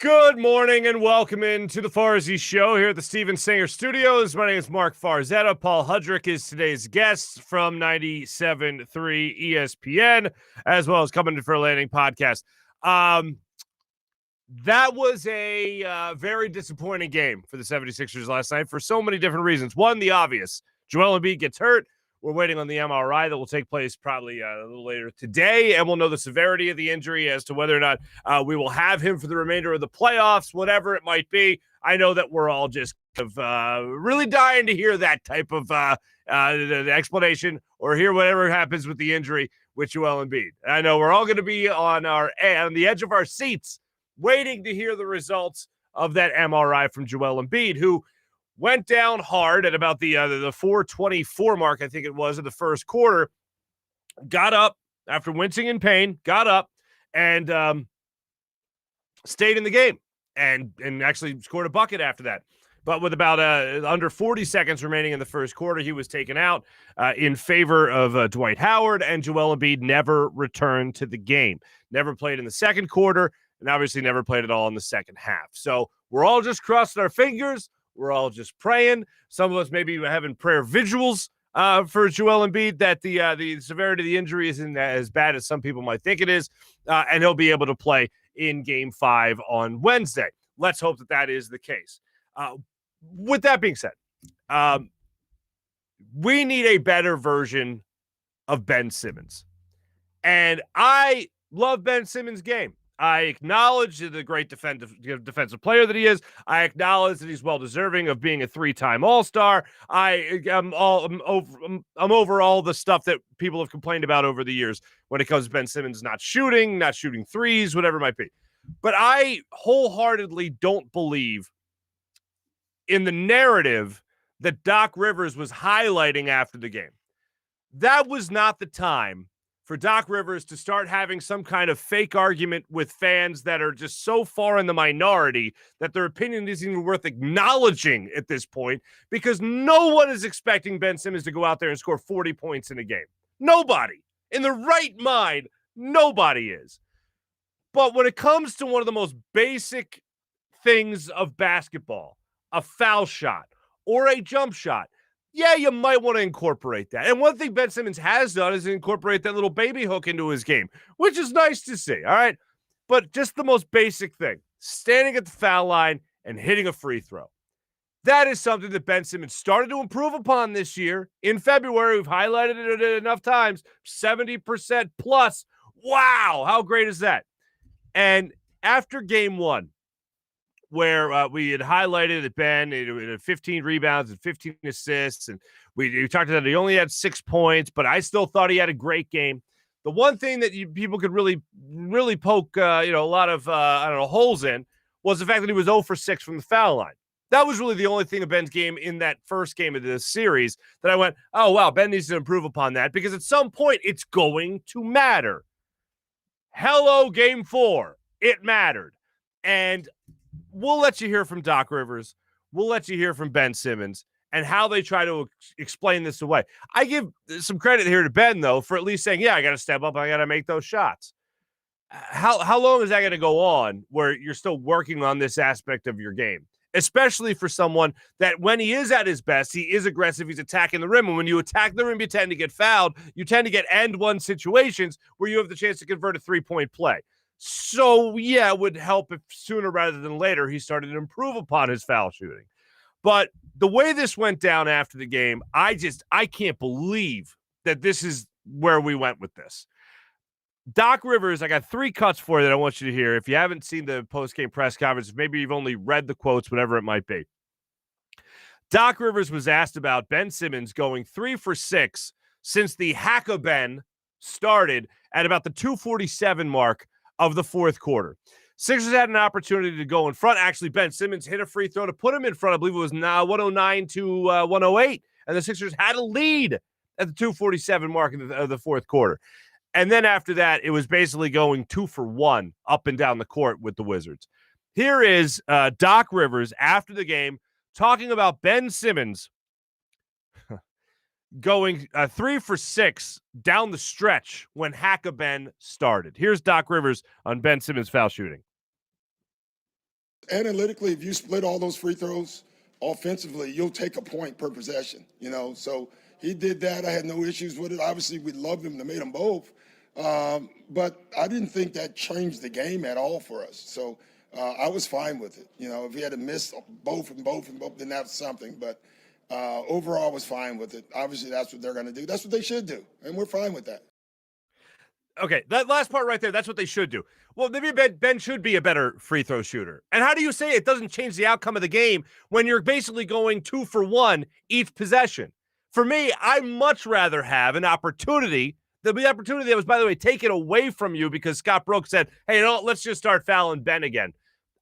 Good morning and welcome into the Farzy Show here at the Steven Singer Studios. My name is Marc Farzetta. Paul Hudrick is today's guest from 97.3 ESPN, as well as coming to For a Landing podcast. That was a very disappointing game for the 76ers last night for so many different reasons. One, the obvious. Joel Embiid gets hurt. We're waiting on the MRI that will take place probably a little later today, and we'll know the severity of the injury as to whether or not we will have him for the remainder of the playoffs, whatever it might be. I know that we're all just really dying to hear that type of the explanation or hear whatever happens with the injury with Joel Embiid. I know we're all going to be on the edge of our seats waiting to hear the results of that MRI from Joel Embiid, who went down hard at about the 4:24 mark, I think it was, in the first quarter, got up after wincing in pain, got up and stayed in the game and actually scored a bucket after that. But with about under 40 seconds remaining in the first quarter, he was taken out in favor of Dwight Howard, and Joel Embiid never returned to the game. Never played in the second quarter, and obviously never played at all in the second half. So we're all just crossing our fingers. We're all just praying. Some of us maybe having prayer vigils for Joel Embiid that the severity of the injury isn't as bad as some people might think it is, and he'll be able to play in Game 5 on Wednesday. Let's hope that that is the case. With that being said, we need a better version of Ben Simmons. And I love Ben Simmons' game. I acknowledge the great defensive player that he is. I acknowledge that he's well-deserving of being a three-time All-Star. I'm over all the stuff that people have complained about over the years when it comes to Ben Simmons not shooting threes, whatever it might be. But I wholeheartedly don't believe in the narrative that Doc Rivers was highlighting after the game. That was not the time for Doc Rivers to start having some kind of fake argument with fans that are just so far in the minority that their opinion isn't even worth acknowledging at this point, because no one is expecting Ben Simmons to go out there and score 40 points in a game. Nobody. In the right mind, nobody is. But when it comes to one of the most basic things of basketball, a foul shot or a jump shot, yeah, you might want to incorporate that. And one thing Ben Simmons has done is incorporate that little baby hook into his game, which is nice to see, all right? But just the most basic thing, standing at the foul line and hitting a free throw. That is something that Ben Simmons started to improve upon this year. In February, we've highlighted it enough times, 70% plus. Wow, how great is that? And after Game 1, where we had highlighted that Ben had 15 rebounds and 15 assists, and we talked about he only had 6 points, but I still thought he had a great game. The one thing that people could really poke a lot of holes in was the fact that he was 0 for 6 from the foul line. That was really the only thing of Ben's game in that first game of this series that I went, oh, wow, Ben needs to improve upon that, because at some point it's going to matter. Hello, Game 4. It mattered. And we'll let you hear from Doc Rivers. We'll let you hear from Ben Simmons and how they try to explain this away. I give some credit here to Ben, though, for at least saying, yeah, I got to step up. I got to make those shots. How long is that going to go on where you're still working on this aspect of your game? Especially for someone that when he is at his best, he is aggressive. He's attacking the rim. And when you attack the rim, you tend to get fouled. You tend to get end-one situations where you have the chance to convert a three-point play. So, yeah, it would help if sooner rather than later he started to improve upon his foul shooting. But the way this went down after the game, I can't believe that this is where we went with this. Doc Rivers, I got 3 cuts for you that I want you to hear. If you haven't seen the post-game press conference, maybe you've only read the quotes, whatever it might be. Doc Rivers was asked about Ben Simmons going 3 for 6 since the Hack-a-Ben started at about the 2:47 mark of the fourth quarter. Sixers had an opportunity to go in front. Actually, Ben Simmons hit a free throw to put him in front. I believe it was now 109 to 108. And the Sixers had a lead at the 2:47 mark of the fourth quarter. And then after that, it was basically going 2 for 1 up and down the court with the Wizards. Here is Doc Rivers after the game talking about Ben Simmons going 3 for 6 down the stretch when Hack-a-Ben started. Here's Doc Rivers on Ben Simmons foul shooting. Analytically, if you split all those free throws offensively, you'll take a point per possession, So he did that. I had no issues with it. Obviously, we loved him to make them both. But I didn't think that changed the game at all for us. So I was fine with it. If he had to miss both, then that's something. But overall, I was fine with it. Obviously, that's what they're going to do. That's what they should do. And we're fine with that. Okay, that last part right there, that's what they should do. Well, maybe Ben should be a better free throw shooter. And how do you say it doesn't change the outcome of the game when you're basically going 2 for 1 each possession? For me, I'd much rather have an opportunity. The opportunity that was, by the way, taken away from you because Scott Brooks said, hey, let's just start fouling Ben again.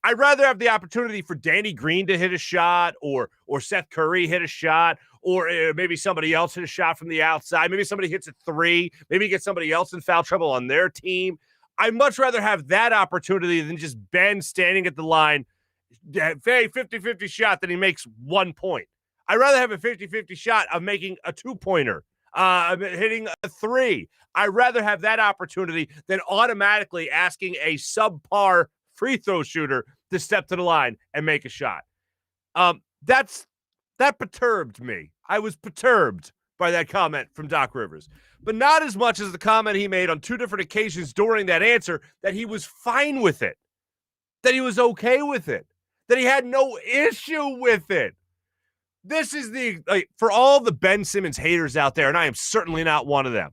I'd rather have the opportunity for Danny Green to hit a shot or Seth Curry hit a shot or maybe somebody else hit a shot from the outside. Maybe somebody hits a three. Maybe get somebody else in foul trouble on their team. I'd much rather have that opportunity than just Ben standing at the line, 50-50 shot that he makes 1 point. I'd rather have a 50-50 shot of making a 2-pointer, hitting a 3. I'd rather have that opportunity than automatically asking a subpar free throw shooter to step to the line and make a shot. That perturbed me. I was perturbed by that comment from Doc Rivers, but not as much as the comment he made on 2 different occasions during that answer that he was fine with it, that he was okay with it, that he had no issue with it. This is for all the Ben Simmons haters out there, and I am certainly not one of them.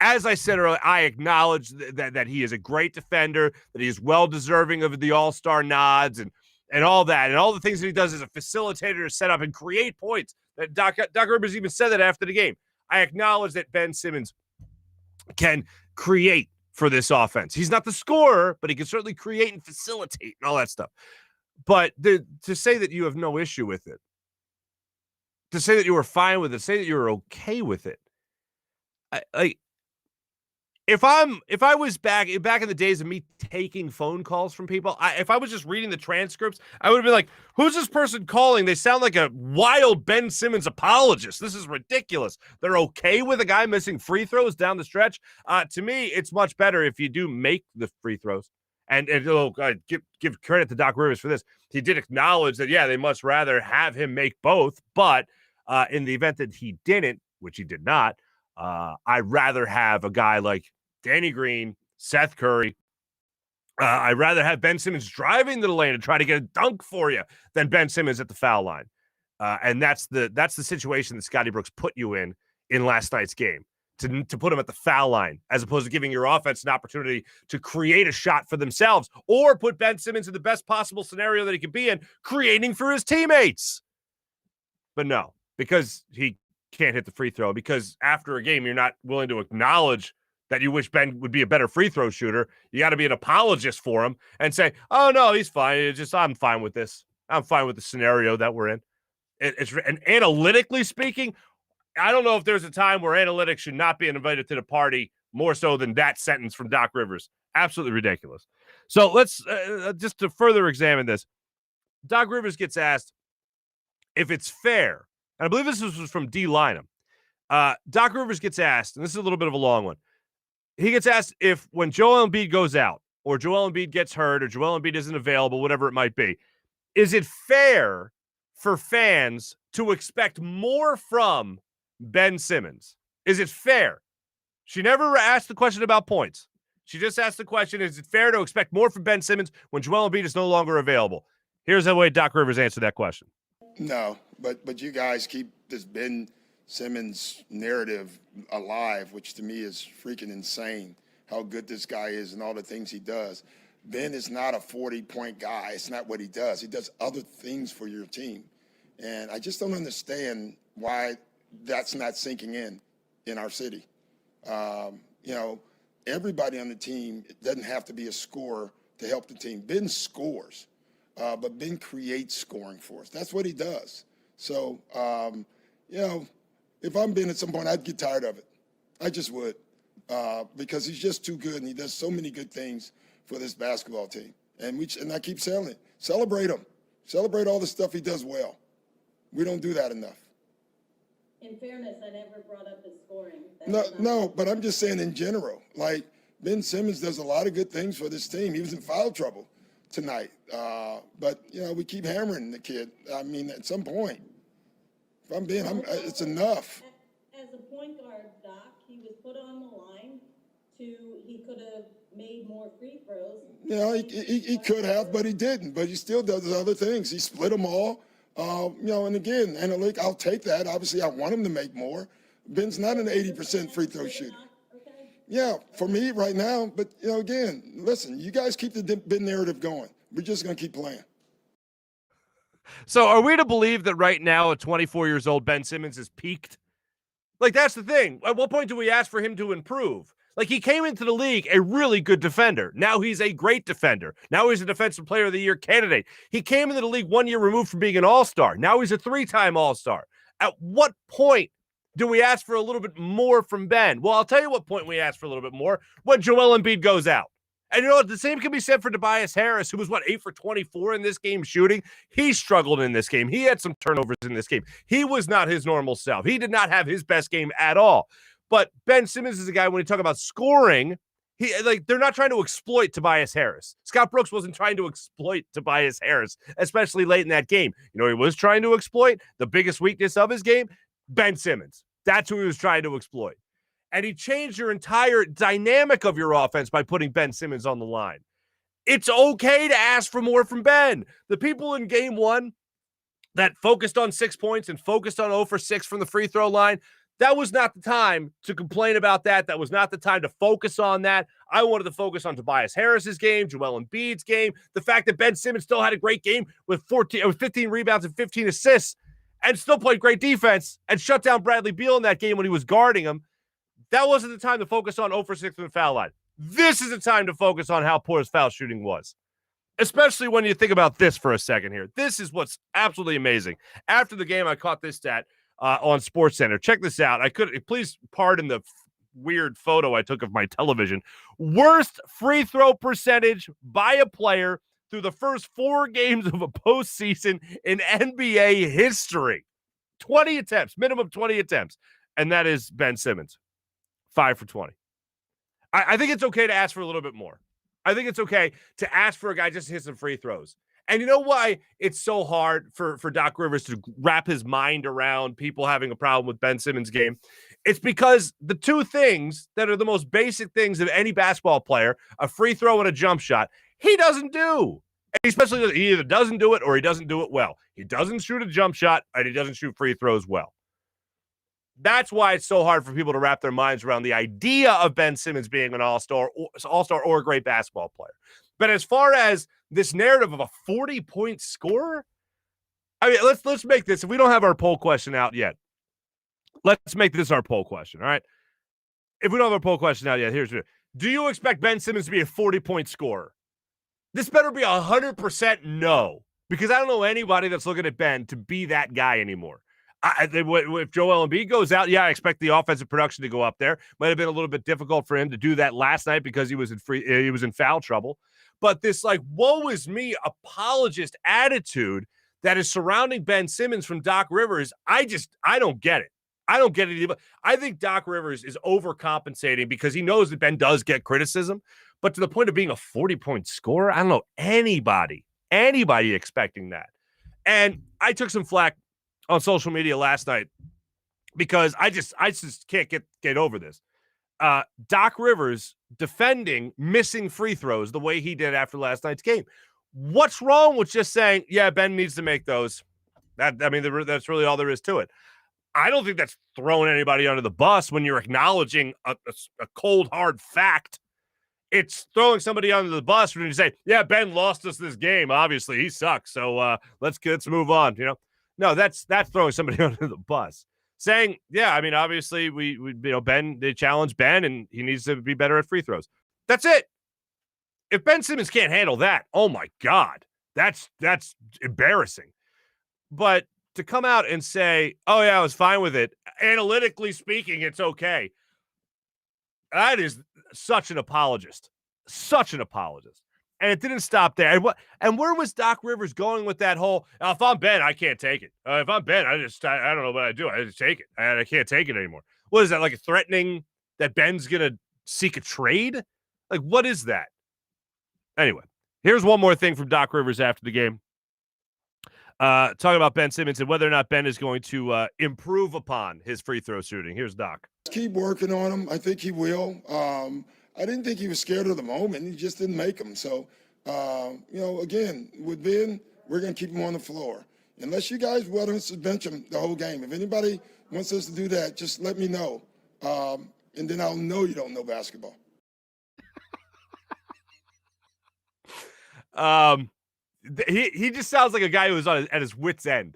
As I said earlier, I acknowledge that he is a great defender, that he is well-deserving of the all-star nods and all that, and all the things that he does as a facilitator to set up and create points. That Doc Rivers even said that after the game. I acknowledge that Ben Simmons can create for this offense. He's not the scorer, but he can certainly create and facilitate and all that stuff. But to say that you have no issue with it, to say that you were fine with it, say that you were okay with it, if I was back in the days of me taking phone calls from people, if I was just reading the transcripts, I would have been like, who's this person calling? They sound like a wild Ben Simmons apologist. This is ridiculous. They're okay with a guy missing free throws down the stretch. To me, it's much better if you do make the free throws. And give credit to Doc Rivers for this. He did acknowledge that, yeah, they much rather have him make both. But in the event that he didn't, which he did not, I'd rather have a guy like Danny Green, Seth Curry. I'd rather have Ben Simmons driving to the lane and try to get a dunk for you than Ben Simmons at the foul line. And that's the situation that Scotty Brooks put you in last night's game, to put him at the foul line, as opposed to giving your offense an opportunity to create a shot for themselves or put Ben Simmons in the best possible scenario that he could be in, creating for his teammates. But no, because he can't hit the free throw, because after a game, you're not willing to acknowledge that you wish Ben would be a better free throw shooter. You got to be an apologist for him and say, oh, no, he's fine. It's just, I'm fine with this. I'm fine with the scenario that we're in. And analytically speaking, I don't know if there's a time where analytics should not be invited to the party more so than that sentence from Doc Rivers. Absolutely ridiculous. So let's just to further examine this. Doc Rivers gets asked if it's fair, and I believe this was from D. Lynham. Doc Rivers gets asked, and this is a little bit of a long one. He gets asked if when Joel Embiid goes out or Joel Embiid gets hurt or Joel Embiid isn't available, whatever it might be, is it fair for fans to expect more from Ben Simmons? Is it fair? She never asked the question about points. She just asked the question, is it fair to expect more from Ben Simmons when Joel Embiid is no longer available? Here's the way Doc Rivers answered that question. No, but you guys keep this Ben Simmons narrative alive, which to me is freaking insane, how good this guy is and all the things he does. Ben is not a 40-point guy. It's not what he does. He does other things for your team. And I just don't understand why that's not sinking in our city. Everybody on the team, it doesn't have to be a scorer to help the team. Ben scores, but Ben creates scoring for us. That's what he does. So, if I'm Ben at some point, I'd get tired of it. I just would, because he's just too good, and he does so many good things for this basketball team. And I keep saying it. Celebrate him. Celebrate all the stuff he does well. We don't do that enough. In fairness, I never brought up his scoring. No, but I'm just saying in general. Like, Ben Simmons does a lot of good things for this team. He was in foul trouble tonight. But we keep hammering the kid. I mean, at some point, if I'm being, it's enough. As a point guard, Doc, he was put on the line he could have made more free throws. He could have, but he didn't. But he still does other things. He split them all. And again, analytic, I'll take that. Obviously, I want him to make more. Ben's not an 80% free throw shooter. Yeah, for me right now. But, again, listen, you guys keep the Ben narrative going. We're just going to keep playing. So are we to believe that right now at 24 years old, Ben Simmons is peaked? Like, that's the thing. At what point do we ask for him to improve? Like, he came into the league a really good defender. Now he's a great defender. Now he's a Defensive Player of the Year candidate. He came into the league 1 year removed from being an all-star. Now he's a 3-time all-star. At what point do we ask for a little bit more from Ben? Well, I'll tell you what point we ask for a little bit more: when Joel Embiid goes out. And you know what? The same can be said for Tobias Harris, who was, 8 for 24 in this game shooting. He struggled in this game. He had some turnovers in this game. He was not his normal self. He did not have his best game at all. But Ben Simmons is a guy, when you talk about scoring, they're not trying to exploit Tobias Harris. Scott Brooks wasn't trying to exploit Tobias Harris, especially late in that game. He was trying to exploit the biggest weakness of his game, Ben Simmons. That's who he was trying to exploit. And he changed your entire dynamic of your offense by putting Ben Simmons on the line. It's okay to ask for more from Ben. The people in game one that focused on 6 points and focused on 0 for 6 from the free throw line, that was not the time to complain about that. That was not the time to focus on that. I wanted to focus on Tobias Harris's game, Joel Embiid's game, the fact that Ben Simmons still had a great game with 15 rebounds and 15 assists and still played great defense and shut down Bradley Beal in that game when he was guarding him. That wasn't the time to focus on 0 for 6 from the foul line. This is the time to focus on how poor his foul shooting was, especially when you think about this for a second here. This is what's absolutely amazing. After the game, I caught this stat on SportsCenter. Check this out. Please pardon the weird photo I took of my television. Worst free throw percentage by a player through the first 4 games of a postseason in NBA history. 20 attempts, minimum 20 attempts. And that is Ben Simmons. 5 for 20. I think it's okay to ask for a little bit more. I think it's okay to ask for a guy just to hit some free throws. And you know why it's so hard for Doc Rivers to wrap his mind around people having a problem with Ben Simmons' game? It's because the two things that are the most basic things of any basketball player, a free throw and a jump shot, he doesn't do. Especially, he either doesn't do it or he doesn't do it well. He doesn't shoot a jump shot and he doesn't shoot free throws well. That's why it's so hard for people to wrap their minds around the idea of Ben Simmons being an all-star or a great basketball player. But as far as this narrative of a 40-point scorer, I mean, let's make this. If we don't have our poll question out yet, let's make this our poll question, all right? If we don't have our poll question out yet, here's it. Do you expect Ben Simmons to be a 40-point scorer? This better be 100% no, because I don't know anybody that's looking at Ben to be that guy anymore. If Joel Embiid goes out, I expect the offensive production to go up there. Might have been a little bit difficult for him to do that last night because he was in foul trouble. But this woe is me apologist attitude that is surrounding Ben Simmons from Doc Rivers, I don't get it. I don't get it. I think Doc Rivers is overcompensating because he knows that Ben does get criticism, but to the point of being a 40-point scorer, I don't know anybody expecting that. And I took some flack on social media last night because I just can't get over this. Doc Rivers defending missing free throws the way he did after last night's game. What's wrong with just saying, Ben needs to make those? That's really all there is to it. I don't think that's throwing anybody under the bus when you're acknowledging a cold, hard fact. It's throwing somebody under the bus when you say, Ben lost us this game. Obviously, he sucks. So let's move on. No, that's throwing somebody under the bus. Saying, obviously we Ben, they challenged Ben and he needs to be better at free throws. That's it. If Ben Simmons can't handle that, oh my God, that's embarrassing. But to come out and say, I was fine with it, analytically speaking, it's okay. That is such an apologist. And it didn't stop there. And where was Doc Rivers going with that whole, if I'm Ben, I can't take it. If I'm Ben, I don't know what I do. I just take it. I can't take it anymore. What is that, like threatening that Ben's going to seek a trade? Like, what is that? Anyway, Here's one more thing from Doc Rivers after the game. Talking about Ben Simmons and whether or not Ben is going to improve upon his free throw shooting. Here's Doc. Keep working on him. I think he will. I didn't think he was scared of the moment. He just didn't make them. So, again, with Ben, we're going to keep him on the floor. Unless you guys want us to bench him the whole game. If anybody wants us to do that, just let me know. And then I'll know you don't know basketball. He just sounds like a guy who was at his wit's end.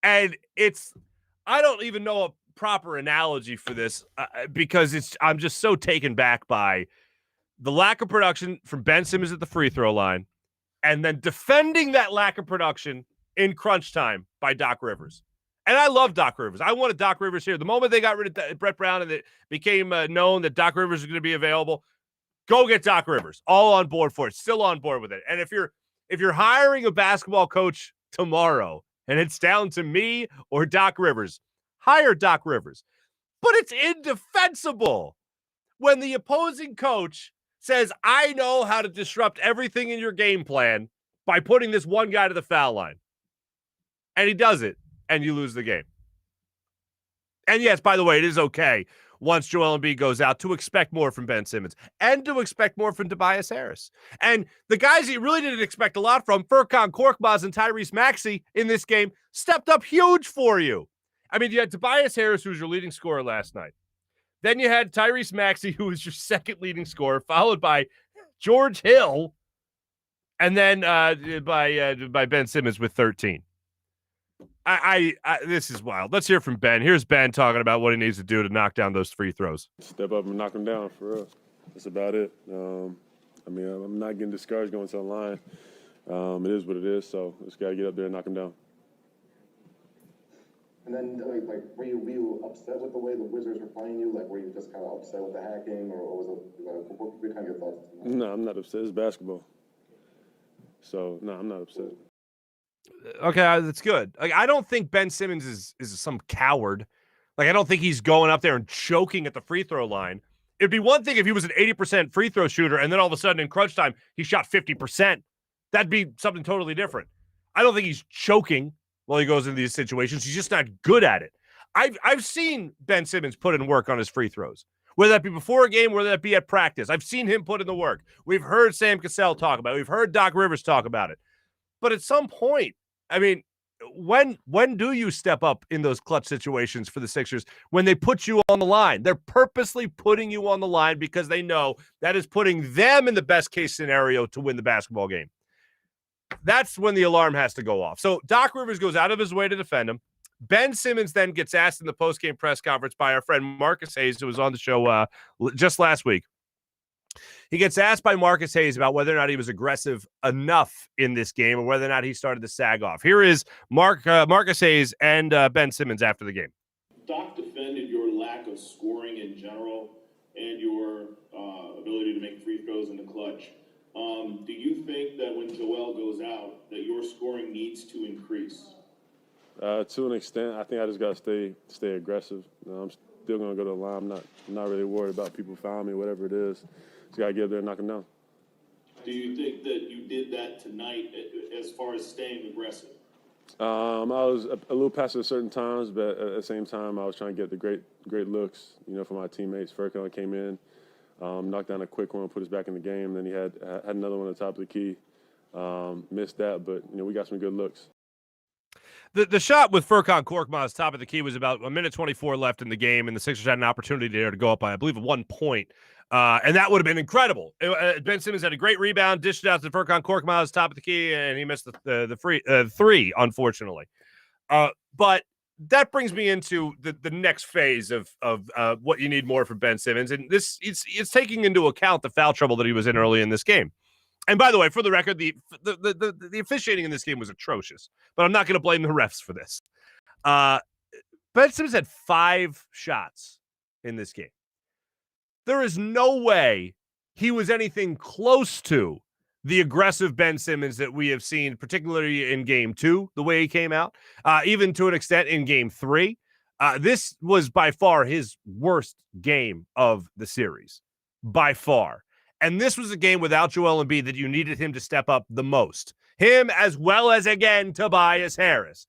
And I don't even know a proper analogy for this because I'm just so taken back by the lack of production from Ben Simmons at the free throw line and then defending that lack of production in crunch time by Doc Rivers. And I love Doc Rivers. I wanted Doc Rivers here. The moment they got rid of Brett Brown and it became known that Doc Rivers is going to be available, go get Doc Rivers. All on board for it. Still on board with it. And if you're hiring a basketball coach tomorrow and it's down to me or Doc Rivers, hire Doc Rivers. But it's indefensible when the opposing coach says, I know how to disrupt everything in your game plan by putting this one guy to the foul line. And he does it, and you lose the game. And yes, by the way, it is okay once Joel Embiid goes out to expect more from Ben Simmons and to expect more from Tobias Harris. And the guys he really didn't expect a lot from, Furkan Korkmaz and Tyrese Maxey in this game, stepped up huge for you. I mean, you had Tobias Harris, who was your leading scorer last night. Then you had Tyrese Maxey, who was your second leading scorer, followed by George Hill, and then by Ben Simmons with 13. This is wild. Let's hear from Ben. Here's Ben talking about what he needs to do to knock down those free throws. Step up and knock them down, for real. That's about it. I'm not getting discouraged going to the line. It is what it is, so just got to get up there and knock them down. And then, were you upset with the way the Wizards were playing you? Like, were you just kind of upset with the hacking, or was it, what were kind of your thoughts? No, I'm not upset. It's basketball. So, no, I'm not upset. Okay, that's good. Like, I don't think Ben Simmons is some coward. Like, I don't think he's going up there and choking at the free throw line. It'd be one thing if he was an 80% free throw shooter and then all of a sudden in crunch time he shot 50%. That'd be something totally different. I don't think he's choking while he goes into these situations. He's just not good at it. I've seen Ben Simmons put in work on his free throws, whether that be before a game, whether that be at practice. I've seen him put in the work. We've heard Sam Cassell talk about it. We've heard Doc Rivers talk about it. But at some point, I mean, when do you step up in those clutch situations for the Sixers when they put you on the line? They're purposely putting you on the line because they know that is putting them in the best case scenario to win the basketball game. That's when the alarm has to go off. So Doc Rivers goes out of his way to defend him. Ben Simmons then gets asked in the postgame press conference by our friend Marcus Hayes, who was on the show just last week. He gets asked by Marcus Hayes about whether or not he was aggressive enough in this game or whether or not he started to sag off. Here is Marcus Hayes and Ben Simmons after the game. Doc defended your lack of scoring in general and your ability to make free throws in the clutch. Do you think that when Joel goes out that your scoring needs to increase? To an extent, I think I just got to stay aggressive. I'm still going to go to the line. I'm not really worried about people fouling me, whatever it is. Just got to get up there and knock them down. Do you think that you did that tonight as far as staying aggressive? I was a little passive at certain times, but at the same time, I was trying to get the great looks, for my teammates. Furkan came in, knocked down a quick one, put us back in the game. Then he had another one at the top of the key. Missed that, but we got some good looks. The shot with Furkan Korkmaz top of the key was about 1:24 left in the game, and the Sixers had an opportunity there to go up by, I believe, 1 point. And that would have been incredible. Ben Simmons had a great rebound, dished it out to Furkan Korkmaz top of the key, and he missed the free three, unfortunately. But that brings me into the next phase of what you need more from Ben Simmons, and it's taking into account the foul trouble that he was in early in this game. And by the way, for the record, the officiating in this game was atrocious, but I'm not going to blame the refs for this. Ben Simmons had 5 shots in this game. There is no way he was anything close to the aggressive Ben Simmons that we have seen, particularly in Game 2, the way he came out, even to an extent in Game 3. This was by far his worst game of the series, by far. And this was a game without Joel Embiid that you needed him to step up the most. Him as well as, again, Tobias Harris.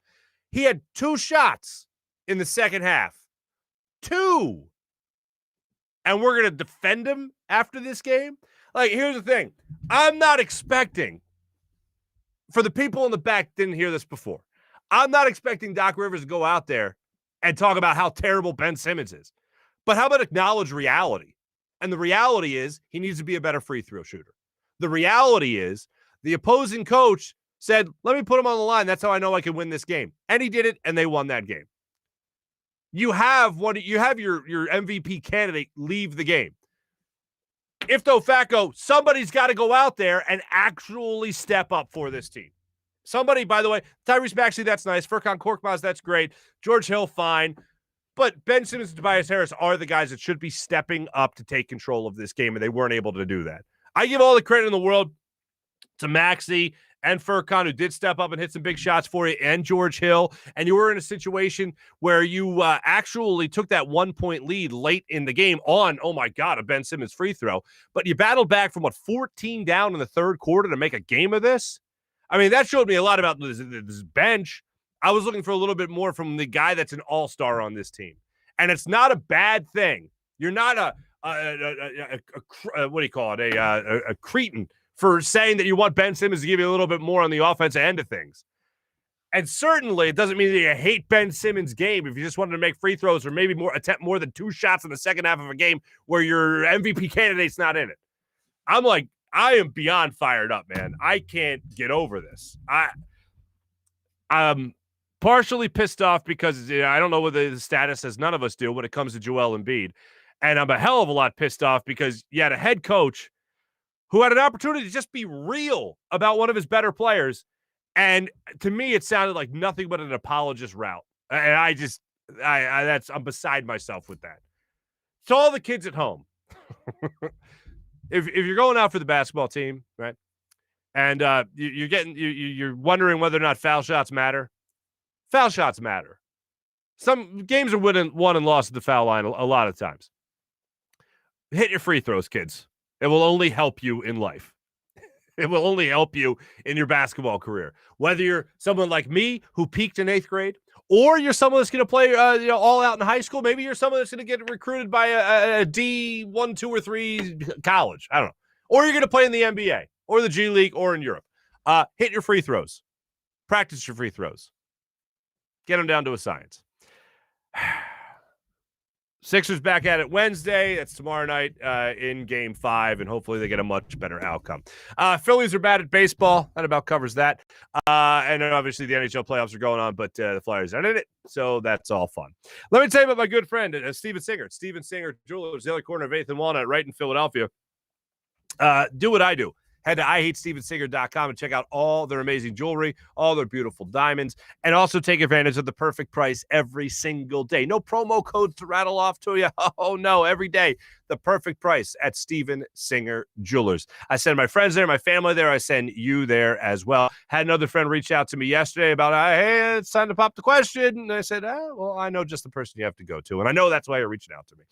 He had 2 shots in the second half. 2. And we're going to defend him after this game? Like, here's the thing. I'm not expecting, for the people in the back didn't hear this before, I'm not expecting Doc Rivers to go out there and talk about how terrible Ben Simmons is. But how about acknowledge reality? And the reality is he needs to be a better free throw shooter. The reality is the opposing coach said, let me put him on the line. That's how I know I can win this game. And he did it, and they won that game. You have your MVP candidate leave the game. If though Facto, somebody's got to go out there and actually step up for this team. Somebody, by the way, Tyrese Maxey, that's nice. Furkan Korkmaz, that's great. George Hill, fine. But Ben Simmons and Tobias Harris are the guys that should be stepping up to take control of this game, and they weren't able to do that. I give all the credit in the world to Maxey and Furkan, who did step up and hit some big shots for you, and George Hill. And you were in a situation where you actually took that 1-point lead late in the game on, oh my God, a Ben Simmons free throw. But you battled back from, 14 down in the third quarter to make a game of this? I mean, that showed me a lot about this bench. I was looking for a little bit more from the guy that's an all-star on this team. And it's not a bad thing. You're not a what do you call it? A cretin for saying that you want Ben Simmons to give you a little bit more on the offensive end of things. And certainly it doesn't mean that you hate Ben Simmons' game if you just wanted to make free throws or maybe attempt more than 2 shots in the second half of a game where your MVP candidate's not in it. I am beyond fired up, man. I can't get over this. I'm partially pissed off because I don't know what the status, as none of us do, when it comes to Joel Embiid. And I'm a hell of a lot pissed off because you had a head coach who had an opportunity to just be real about one of his better players. And to me, it sounded like nothing but an apologist route. And I'm beside myself with that. To all the kids at home, if you're going out for the basketball team, right, and you're wondering whether or not foul shots matter, foul shots matter. Some games are won and lost at the foul line a lot of times. Hit your free throws, kids. It will only help you in life. It will only help you in your basketball career. Whether you're someone like me who peaked in 8th grade, or you're someone that's going to play all out in high school. Maybe you're someone that's going to get recruited by a D1, 2, or 3 college. I don't know. Or you're going to play in the NBA or the G League or in Europe. Hit your free throws. Practice your free throws. Get them down to a science. Sixers back at it Wednesday. That's tomorrow night in Game 5, and hopefully they get a much better outcome. Phillies are bad at baseball. That about covers that. And then obviously the NHL playoffs are going on, but the Flyers aren't in it, so that's all fun. Let me tell you about my good friend, Steven Singer. Steven Singer Jewelers, the other corner of 8th and Walnut, right in Philadelphia. Do what I do. Head to IHateStevenSinger.com and check out all their amazing jewelry, all their beautiful diamonds, and also take advantage of the perfect price every single day. No promo codes to rattle off to you. Oh, no, every day. The perfect price at Steven Singer Jewelers. I send my friends there, my family there. I send you there as well. Had another friend reach out to me yesterday about, hey, it's time to pop the question. And I said, well, I know just the person you have to go to. And I know that's why you're reaching out to me.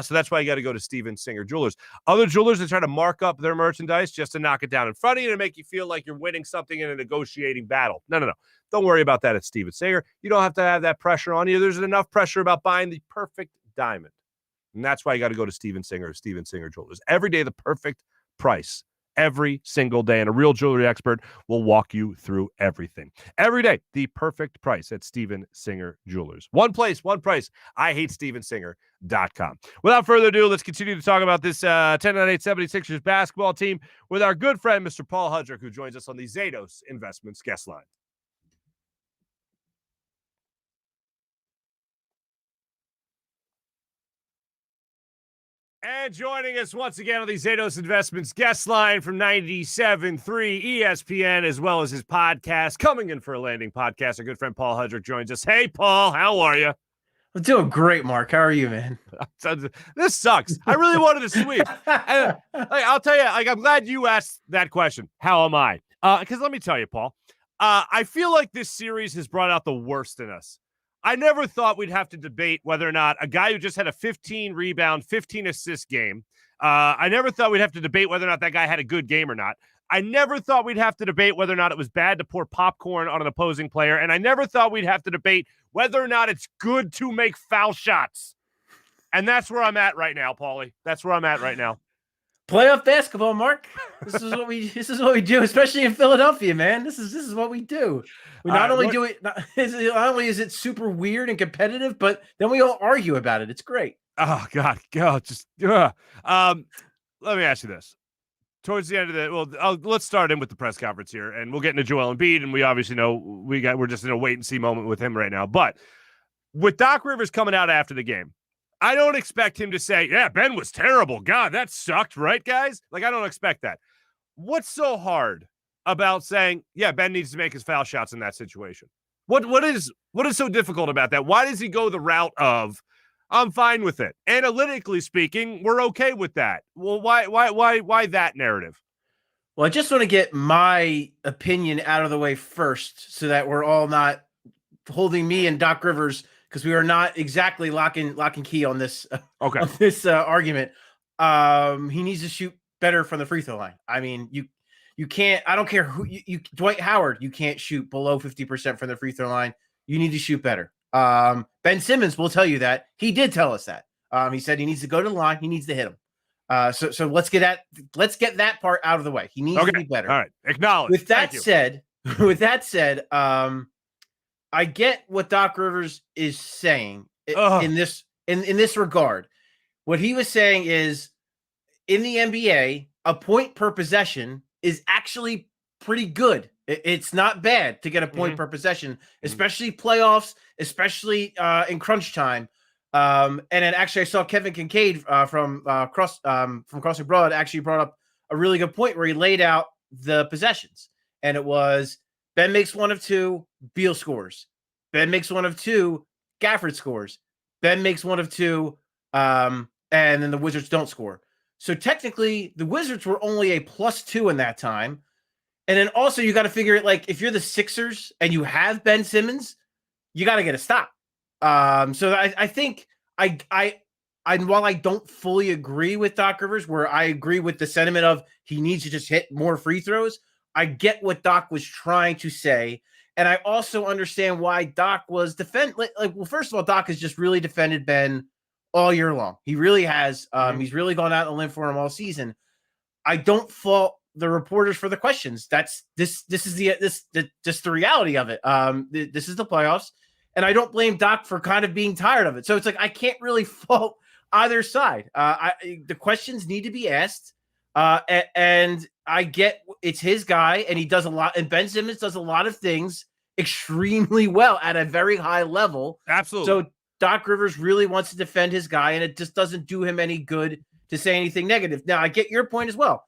So that's why you got to go to Steven Singer Jewelers. Other jewelers that try to mark up their merchandise just to knock it down in front of you to make you feel like you're winning something in a negotiating battle. No. Don't worry about that at Steven Singer. You don't have to have that pressure on you. There's enough pressure about buying the perfect diamond. And that's why you got to go to Steven Singer Jewelers. Every day, the perfect price. Every single day. And a real jewelry expert will walk you through everything. Every day, the perfect price at Steven Singer Jewelers. One place, one price. IHateStevenSinger.com. Without further ado, let's continue to talk about this 10-8 76ers basketball team with our good friend, Mr. Paul Hudrick, who joins us on the Zatos Investments guest line. And joining us once again on the Zatos Investments guest line from 97.3 ESPN, as well as his podcast, Coming In for a Landing podcast, our good friend Paul Hudrick joins us. Hey, Paul, how are you? I'm doing great, Marc. How are you, man? This sucks. I really wanted to sweep. And, I'll tell you, I'm glad you asked that question. How am I? Because let me tell you, Paul, I feel like this series has brought out the worst in us. I never thought we'd have to debate whether or not a guy who just had a 15 rebound, 15 assist game. I never thought we'd have to debate whether or not that guy had a good game or not. I never thought we'd have to debate whether or not it was bad to pour popcorn on an opposing player. And I never thought we'd have to debate whether or not it's good to make foul shots. And that's where I'm at right now, Paulie. That's where I'm at right now. Playoff basketball, Mark. This is what we do, especially in Philadelphia, man. This is what we do. We not only do it, not only is it super weird and competitive, but then we all argue about it. It's great. Oh God, let me ask you this. Towards the end of let's start in with the press conference here, and we'll get into Joel Embiid, and we obviously know we're just in a wait and see moment with him right now. But with Doc Rivers coming out after the game, I don't expect him to say, "Yeah, Ben was terrible. God, that sucked, right, guys?" Like, I don't expect that. What's so hard about saying, "Yeah, Ben needs to make his foul shots in that situation"? What is so difficult about that? Why does he go the route of, "I'm fine with it"? Analytically speaking, we're okay with that. Well, why that narrative? Well, I just want to get my opinion out of the way first so that we're all not holding me and Doc Rivers, because we are not exactly locking key on this Okay. on this argument. He needs to shoot better from the free throw line. I mean, you can't, I don't care who you Dwight Howard, you can't shoot below 50% from the free throw line. You need to shoot better. Ben Simmons will tell you that. He did tell us that. He said he needs to go to the line. He needs to hit him. So let's get that part out of the way. He needs to be better. All right. Acknowledge. With that said, I get what Doc Rivers is saying in this regard. What he was saying is, in the NBA, a point per possession is actually pretty good. It's not bad to get a point per possession, especially playoffs, especially in crunch time. And then actually, I saw Kevin Kincaid from Crossing Broad actually brought up a really good point where he laid out the possessions, and it was Ben makes one of two, Beal scores. Ben makes one of two, Gafford scores. Ben makes one of two, and then the Wizards don't score. So technically, the Wizards were only a +2 in that time. And then also, you got to figure it, like, if you're the Sixers and you have Ben Simmons, you got to get a stop. So I think while I don't fully agree with Doc Rivers, where I agree with the sentiment of he needs to just hit more free throws, I get what Doc was trying to say. And I also understand why Doc was well, first of all, Doc has just really defended Ben all year long. He really has. He's really gone out on a limb for him all season. I don't fault the reporters for the questions. This is the reality of it. This is the playoffs, and I don't blame Doc for kind of being tired of it. So it's like I can't really fault either side. The questions need to be asked, and I get it's his guy, and he does a lot. And Ben Simmons does a lot of things extremely well at a very high level. Absolutely. So Doc Rivers really wants to defend his guy, and it just doesn't do him any good to say anything negative. Now, I get your point as well.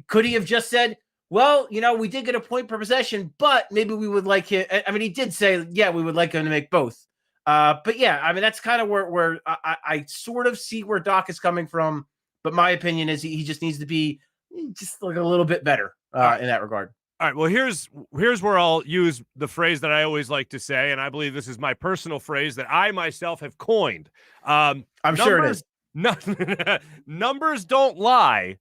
Could he have just said, well, we did get a point per possession, but maybe we would like him. I mean, he did say, yeah, we would like him to make both. But yeah, I mean, that's kind of where I sort of see where Doc is coming from. But my opinion is he just needs to be just like a little bit better in that regard. All right. Well, here's where I'll use the phrase that I always like to say, and I believe this is my personal phrase that I myself have coined. I'm sure it is. Numbers don't lie,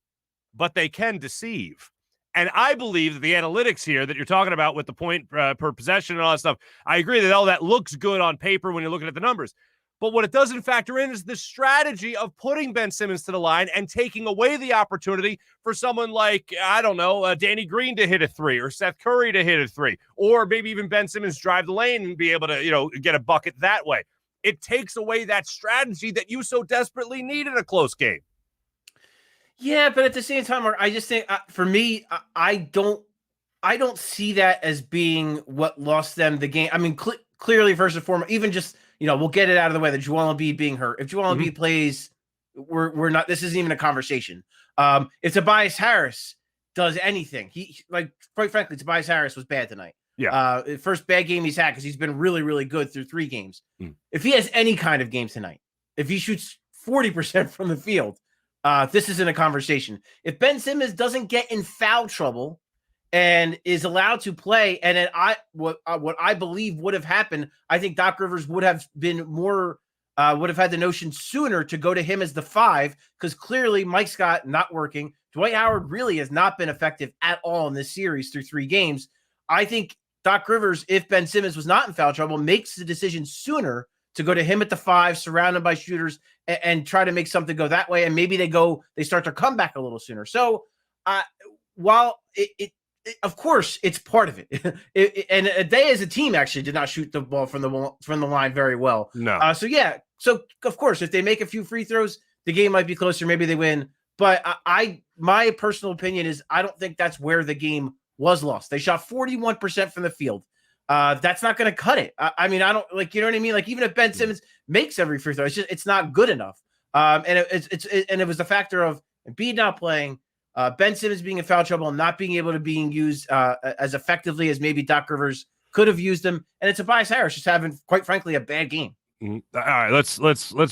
but they can deceive. And I believe that the analytics here that you're talking about with the point per possession and all that stuff, I agree that all that looks good on paper when you're looking at the numbers. But what it doesn't factor in is the strategy of putting Ben Simmons to the line and taking away the opportunity for someone like, I don't know, Danny Green to hit a three, or Seth Curry to hit a three, or maybe even Ben Simmons drive the lane and be able to, get a bucket that way. It takes away that strategy that you so desperately need in a close game. Yeah, but at the same time, I just think for me, I don't see that as being what lost them the game. I mean, clearly, first and foremost, even just, we'll get it out of the way, that Joel Embiid being hurt. If Joel Embiid plays, we're not, this isn't even a conversation. If Tobias Harris does anything, quite frankly, Tobias Harris was bad tonight. Yeah. First bad game he's had, because he's been really, really good through 3 games. If he has any kind of game tonight, if he shoots 40% from the field, this isn't a conversation. If Ben Simmons doesn't get in foul trouble and is allowed to play. And then what I believe would have happened, I think Doc Rivers would have been more would have had the notion sooner to go to him as the 5, because clearly Mike Scott not working. Dwight Howard really has not been effective at all in this series through 3 games. I think Doc Rivers, if Ben Simmons was not in foul trouble, makes the decision sooner to go to him at the 5, surrounded by shooters, and try to make something go that way. And maybe they start to come back a little sooner. So while of course, it's part of it. And they as a team actually did not shoot the ball from the line very well. No. So of course, if they make a few free throws, the game might be closer. Maybe they win. But my personal opinion is I don't think that's where the game was lost. They shot 41% from the field. That's not going to cut it. I mean, I don't you know what I mean? Like, even if Ben Simmons makes every free throw, it's not good enough. And it was the factor of Embiid not playing, Ben Simmons being in foul trouble and not being able to being used as effectively as maybe Doc Rivers could have used him. And it's Tobias Harris just having, quite frankly, a bad game. All right, let's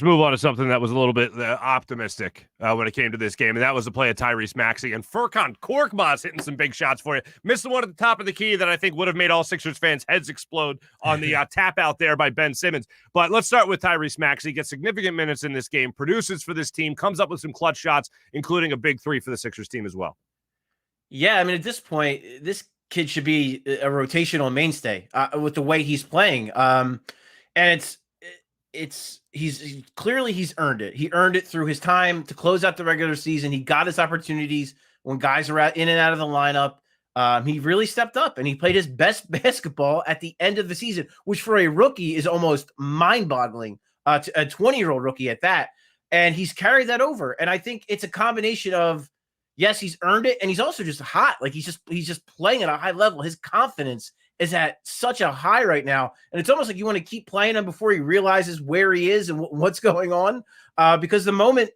move on to something that was a little bit optimistic when it came to this game, and that was the play of Tyrese Maxey. And Furkan Korkmaz hitting some big shots for you. Missed the one at the top of the key that I think would have made all Sixers fans' heads explode on the tap out there by Ben Simmons. But let's start with Tyrese Maxey. Gets significant minutes in this game, produces for this team, comes up with some clutch shots, including a big 3 for the Sixers team as well. Yeah, I mean, at this point, this kid should be a rotational mainstay with the way he's playing. And he's clearly earned it. He earned it through his time to close out the regular season. He got his opportunities when guys are in and out of the lineup. He really stepped up and he played his best basketball at the end of the season, which for a rookie is almost mind-boggling. A 20-year-old rookie at that, and he's carried that over. And I think it's a combination of, yes, he's earned it, and he's also just hot. Like, he's just playing at a high level. His confidence is at such a high right now. And it's almost like you want to keep playing him before he realizes where he is and what's going on. Because the moment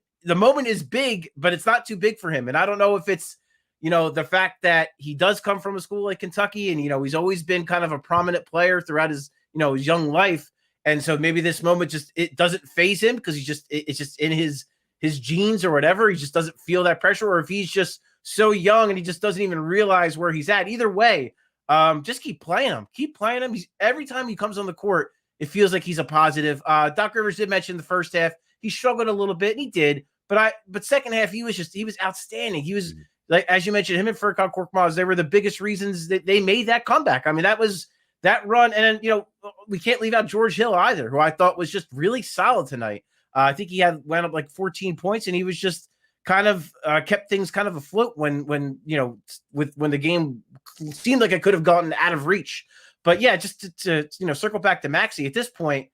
is big, but it's not too big for him. And I don't know if it's, the fact that he does come from a school like Kentucky and, he's always been kind of a prominent player throughout his, his young life. And so maybe this moment it doesn't faze him because it's just in his genes or whatever. He just doesn't feel that pressure, or if he's just so young and he just doesn't even realize where he's at. Either way, just keep playing him. Every time he comes on the court, it feels like he's a positive. Doc Rivers did mention the first half he struggled a little bit, and he did. But second half he was outstanding. He was, like, as you mentioned, him and Furkan Korkmaz, they were the biggest reasons that they made that comeback. I mean, that was that run, and then, we can't leave out George Hill either, who I thought was just really solid tonight. I think he went up like 14 points, and he was just kind of kept things kind of afloat when the game seemed like it could have gotten out of reach. But yeah, just to circle back to Maxey at this point,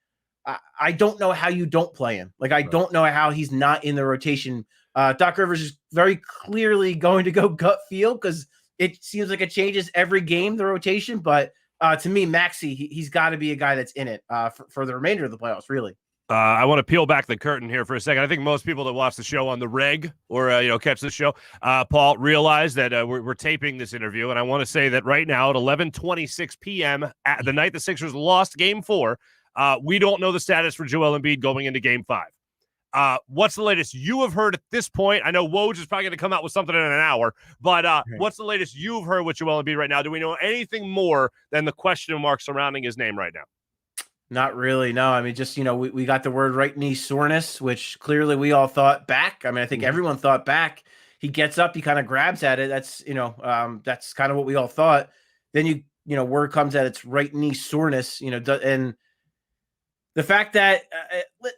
I don't know how you don't play him. Like, I don't know how he's not in the rotation. Doc Rivers is very clearly going to go gut feel because it seems like it changes every game, the rotation. But to me, Maxey, he's got to be a guy that's in it for the remainder of the playoffs, really. I want to peel back the curtain here for a second. I think most people that watch the show on the reg or, catch the show, Paul, realize that we're taping this interview. And I want to say that right now at 11:26 p.m., at the night the Sixers lost Game 4, we don't know the status for Joel Embiid going into Game 5. What's the latest you have heard at this point? I know Woj is probably going to come out with something in an hour, but what's the latest you've heard with Joel Embiid right now? Do we know anything more than the question mark surrounding his name right now? Not really, no. I mean, just, we got the word right knee soreness, which clearly we all thought back. I mean, I think everyone thought back. He gets up, he kind of grabs at it. That's, that's kind of what we all thought. Then word comes that it's right knee soreness, and the fact that,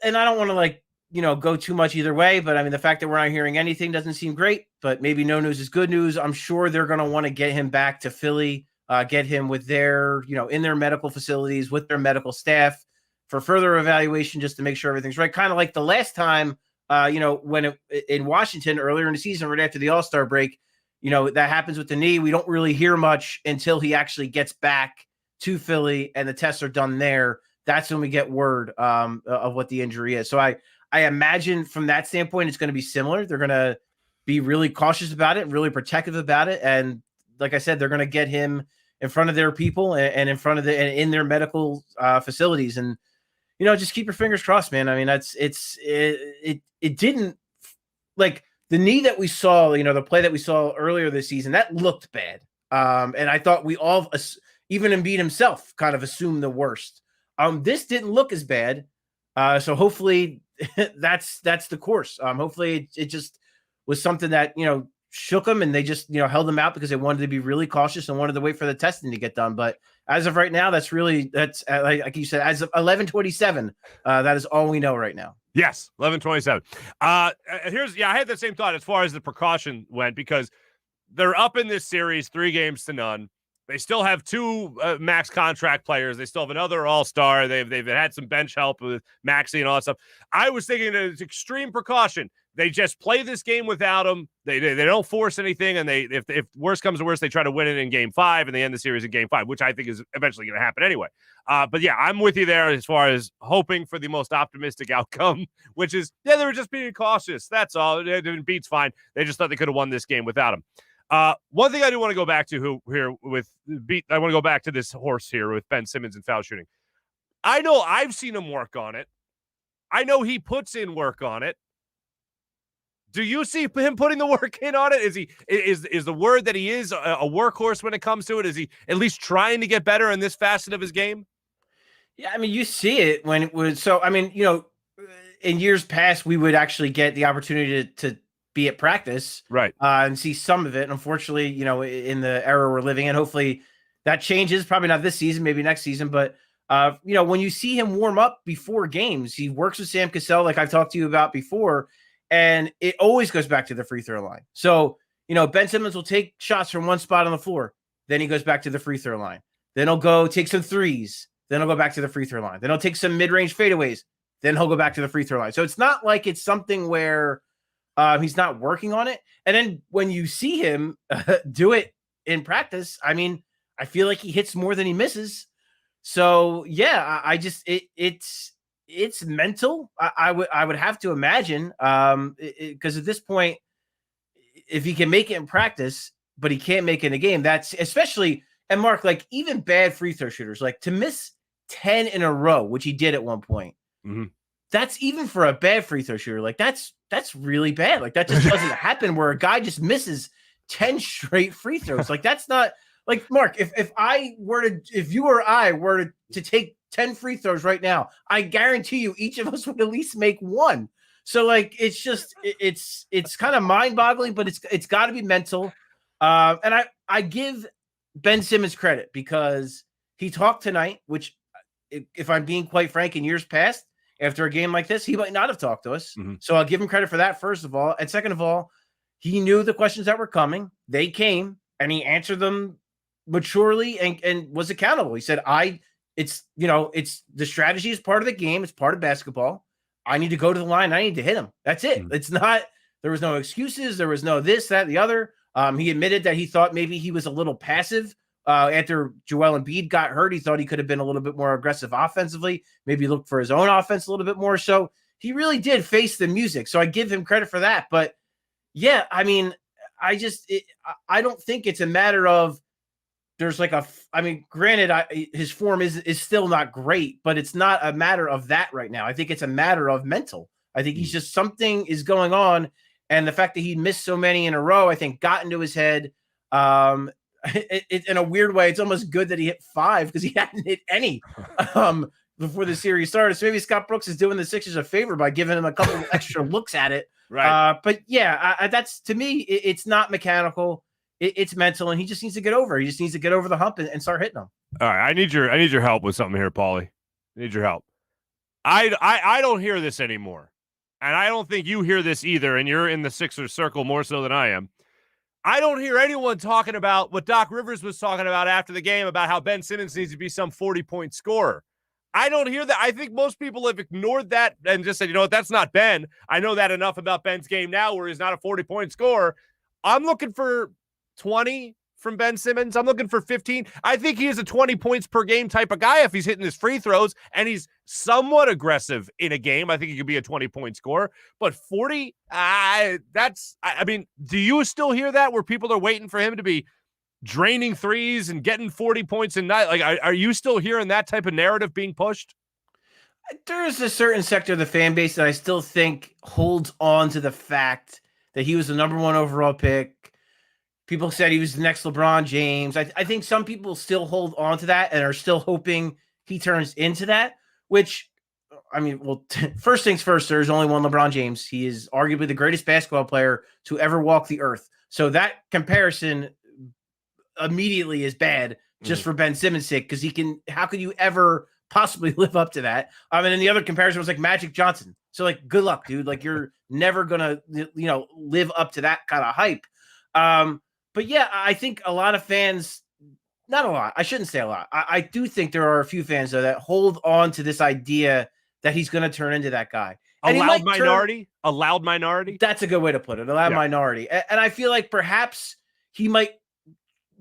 and I don't want to go too much either way, but I mean, the fact that we're not hearing anything doesn't seem great, but maybe no news is good news. I'm sure they're going to want to get him back to Philly. Get him with their, in their medical facilities with their medical staff for further evaluation, just to make sure everything's right. Kind of like the last time, when in Washington earlier in the season, right after the All-Star break, that happens with the knee. We don't really hear much until he actually gets back to Philly and the tests are done there. That's when we get word of what the injury is. So I imagine from that standpoint, it's going to be similar. They're going to be really cautious about it, really protective about it. And like I said, they're going to get him in front of their people and in front of in their medical facilities. And, just keep your fingers crossed, man. I mean, it didn't, like, the knee that we saw, the play that we saw earlier this season, that looked bad. And I thought we all, even Embiid himself, kind of assumed the worst. This didn't look as bad. So hopefully that's the course. Hopefully it just was something that, shook them and they just, held them out because they wanted to be really cautious and wanted to wait for the testing to get done. But as of right now, that's like you said, as of 11:27, that is all we know right now. Yes, 11:27. I had the same thought as far as the precaution went, because they're up in this series 3-0. They still have 2 max contract players. They still have another all-star. They've had some bench help with Maxey and all that stuff. I was thinking that it's extreme precaution. They just play this game without him. They don't force anything, and if worst comes to worst, they try to win it in Game 5, and they end the series in Game 5, which I think is eventually going to happen anyway. But yeah, I'm with you there as far as hoping for the most optimistic outcome, which is, they were just being cautious. That's all. Embiid's fine. They just thought they could have won this game without him. One thing I do want to go back to I want to go back to this horse here with Ben Simmons and foul shooting. I know I've seen him work on it. I know he puts in work on it. Do you see him putting the work in on it? Is the word that he is a workhorse when it comes to it? Is he at least trying to get better in this facet of his game? Yeah, I mean, you see it when it was so. I mean, in years past, we would actually get the opportunity to be at practice, right, and see some of it. Unfortunately, in the era we're living in, hopefully that changes. Probably not this season, maybe next season. But when you see him warm up before games, he works with Sam Cassell, like I've talked to you about before. And it always goes back to the free throw line. So, Ben Simmons will take shots from one spot on the floor. Then he goes back to the free throw line. Then he'll go take some threes. Then he'll go back to the free throw line. Then he'll take some mid-range fadeaways. Then he'll go back to the free throw line. So it's not like it's something where he's not working on it. And then when you see him do it in practice, I mean, I feel like he hits more than he misses. So, yeah, it's mental. I would have to imagine, because at this point, if he can make it in practice, but he can't make it in a game, that's especially, and Marc, like even bad free throw shooters, like to miss 10 in a row, which he did at one point. Mm-hmm. That's even for a bad free throw shooter. Like that's really bad. Like that just doesn't happen where a guy just misses 10 straight free throws. Like that's not like Marc. If you or I were to take 10 free throws right now, I guarantee you each of us would at least make one. So like, it's just, it's kind of mind boggling, but it's gotta be mental. And I give Ben Simmons credit because he talked tonight, which if I'm being quite frank, in years past, after a game like this, he might not have talked to us. Mm-hmm. So I'll give him credit for that, first of all. And second of all, he knew the questions that were coming. They came and he answered them maturely and was accountable. He said, it's the strategy is part of the game. It's part of basketball. I need to go to the line. I need to hit him. That's it. Mm-hmm. It's not, there was no excuses. There was no this, that, the other. He admitted that he thought maybe he was a little passive after Joel Embiid got hurt. He thought he could have been a little bit more aggressive offensively, maybe look for his own offense a little bit more. So he really did face the music. So I give him credit for that. But yeah, I mean, I don't think it's a matter of, there's like granted, his form is still not great, but it's not a matter of that right now. I think it's a matter of mental. I think he's just, something is going on. And the fact that he missed so many in a row, I think got into his head. In a weird way, it's almost good that he hit 5 because he hadn't hit any before the series started. So maybe Scott Brooks is doing the Sixers a favor by giving him a couple of extra looks at it. Right. But yeah, that's, to me, it's not mechanical. It's mental, and he just needs to get over. He just needs to get over the hump and start hitting them. All right, I need your help with something here, Paulie. I need your help. I don't hear this anymore, and I don't think you hear this either. And you're in the Sixers circle more so than I am. I don't hear anyone talking about what Doc Rivers was talking about after the game about how Ben Simmons needs to be some 40-point scorer. I don't hear that. I think most people have ignored that and just said, you know what, that's not Ben. I know that enough about Ben's game now where he's not a 40-point scorer. I'm looking for 20 from Ben Simmons. I'm looking for 15. I think he is a 20 points per game type of guy if he's hitting his free throws and he's somewhat aggressive in a game. I think he could be a 20-point scorer. But 40, I mean, do you still hear that where people are waiting for him to be draining threes and getting 40 points a night? Like, are you still hearing that type of narrative being pushed? There's a certain sector of the fan base that I still think holds on to the fact that he was the number 1 overall pick. People said he was the next LeBron James. I think some people still hold on to that and are still hoping he turns into that, which, I mean, well, first things first, there's only one LeBron James. He is arguably the greatest basketball player to ever walk the earth. So that comparison immediately is bad just for Ben Simmons' sake, because how could you ever possibly live up to that? I mean, and the other comparison was like Magic Johnson. So like, good luck, dude. Like, you're never gonna, live up to that kind of hype. But yeah, I think a lot of fans, not a lot, I shouldn't say a lot. I do think there are a few fans though that hold on to this idea that he's going to turn into that guy. A loud minority? A loud minority? That's a good way to put it. A loud minority. And I feel like perhaps he might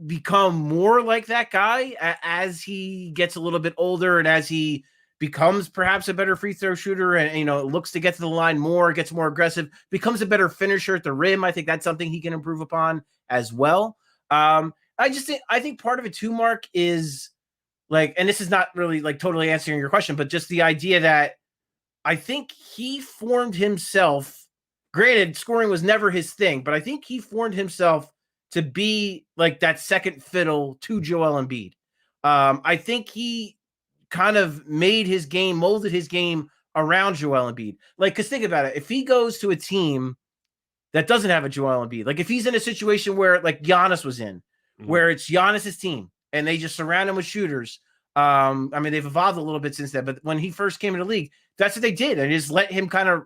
become more like that guy as he gets a little bit older and as he becomes perhaps a better free throw shooter and, looks to get to the line more, gets more aggressive, becomes a better finisher at the rim. I think that's something he can improve upon as well. I think part of it too, Mark, is like, and this is not really like totally answering your question, but just the idea that I think he formed himself, granted, scoring was never his thing, but I think he formed himself to be like that second fiddle to Joel Embiid. I think he kind of made his game, molded his game around Joel Embiid. Like, because think about it. If he goes to a team that doesn't have a Joel Embiid, like if he's in a situation where like Giannis was in, where it's Giannis's team and they just surround him with shooters. I mean, they've evolved a little bit since then, but when he first came into the league, that's what they did. And just let him kind of,